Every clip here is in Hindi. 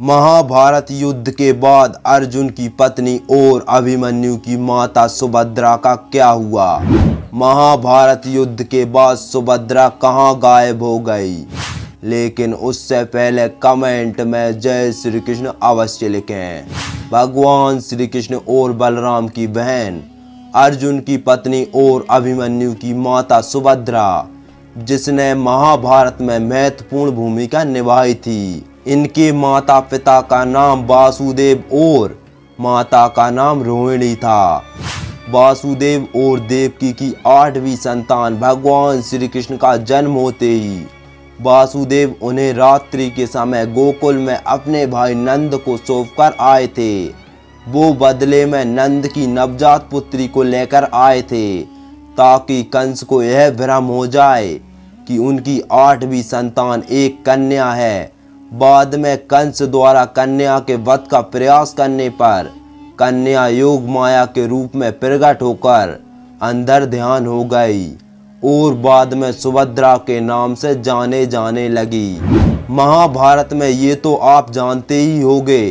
महाभारत युद्ध के बाद अर्जुन की पत्नी और अभिमन्यु की माता सुभद्रा का क्या हुआ? महाभारत युद्ध के बाद सुभद्रा कहां गायब हो गई? लेकिन उससे पहले कमेंट में जय श्री कृष्ण अवश्य लिखें। भगवान श्री कृष्ण और बलराम की बहन अर्जुन की पत्नी और अभिमन्यु की माता सुभद्रा, जिसने महाभारत में महत्वपूर्ण भूमिका निभाई थी। इनके माता पिता का नाम वासुदेव और माता का नाम रोहिणी था। वासुदेव और देवकी की 8वीं संतान भगवान श्री कृष्ण का जन्म होते ही वासुदेव उन्हें रात्रि के समय गोकुल में अपने भाई नंद को सौंपकर आए थे। वो बदले में नंद की नवजात पुत्री को लेकर आए थे, ताकि कंस को यह भ्रम हो जाए कि उनकी 8वीं संतान एक कन्या है। बाद में कंस द्वारा कन्या के वध का प्रयास करने पर कन्या योग माया के रूप में प्रकट होकर अंदर ध्यान हो गई और बाद में सुभद्रा के नाम से जाने लगी। महाभारत में ये तो आप जानते ही होंगे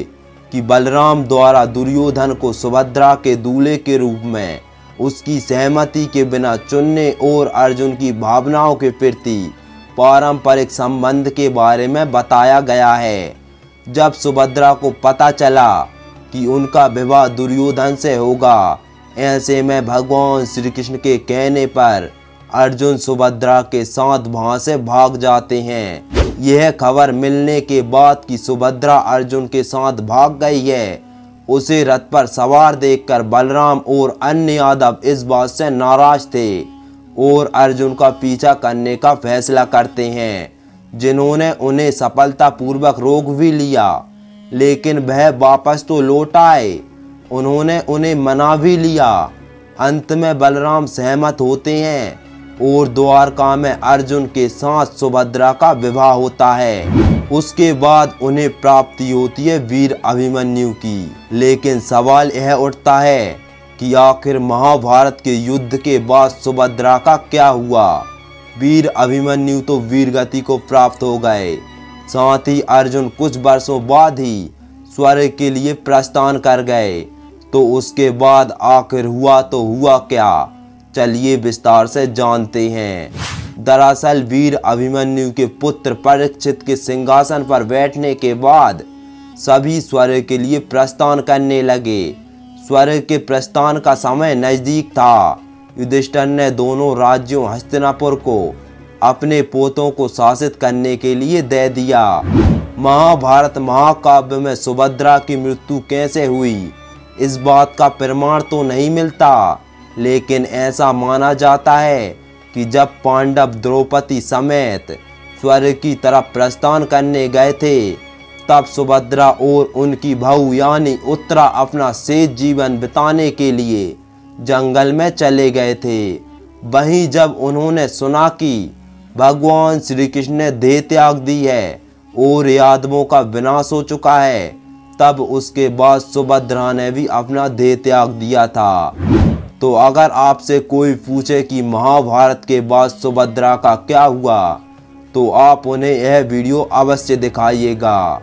कि बलराम द्वारा दुर्योधन को सुभद्रा के दूल्हे के रूप में उसकी सहमति के बिना चुनने और अर्जुन की भावनाओं के प्रति पारंपरिक संबंध के बारे में बताया गया है। जब सुभद्रा को पता चला कि उनका विवाह दुर्योधन से होगा, ऐसे में भगवान श्री कृष्ण के कहने पर अर्जुन सुभद्रा के साथ वहां से भाग जाते हैं। यह खबर मिलने के बाद कि सुभद्रा अर्जुन के साथ भाग गई है, उसे रथ पर सवार देखकर बलराम और अन्य यादव इस बात से नाराज थे और अर्जुन का पीछा करने का फैसला करते हैं, जिन्होंने उन्हें सफलतापूर्वक रोक भी लिया। लेकिन वह वापस तो लौट आए, उन्होंने उन्हें मना भी लिया। अंत में बलराम सहमत होते हैं और द्वारका में अर्जुन के साथ सुभद्रा का विवाह होता है। उसके बाद उन्हें प्राप्ति होती है वीर अभिमन्यु की। लेकिन सवाल यह उठता है कि आखिर महाभारत के युद्ध के बाद सुभद्रा का क्या हुआ? वीर अभिमन्यु तो वीरगति को प्राप्त हो गए, साथ ही अर्जुन कुछ वर्षों बाद ही स्वर्ग के लिए प्रस्थान कर गए। तो उसके बाद आखिर हुआ तो हुआ क्या? चलिए विस्तार से जानते हैं। दरअसल वीर अभिमन्यु के पुत्र परीक्षित के सिंहासन पर बैठने के बाद सभी स्वर्ग के लिए प्रस्थान करने लगे। स्वर्ग के प्रस्थान का समय नजदीक था। युधिष्ठिर ने दोनों राज्यों हस्तिनापुर को अपने पोतों को शासित करने के लिए दे दिया। महाभारत महाकाव्य में सुभद्रा की मृत्यु कैसे हुई, इस बात का प्रमाण तो नहीं मिलता, लेकिन ऐसा माना जाता है कि जब पांडव द्रौपदी समेत स्वर्ग की तरफ प्रस्थान करने गए थे, तब सुभद्रा और उनकी बहू यानी उत्तरा अपना शेष जीवन बिताने के लिए जंगल में चले गए थे। वहीं जब उन्होंने सुना कि भगवान श्री कृष्ण ने देह त्याग दी है और यादवों का विनाश हो चुका है, तब उसके बाद सुभद्रा ने भी अपना देह त्याग दिया था। तो अगर आपसे कोई पूछे कि महाभारत के बाद सुभद्रा का क्या हुआ, तो आप उन्हें यह वीडियो अवश्य दिखाइएगा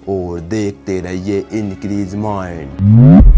और देखते रहिए इनक्रीज माइंड।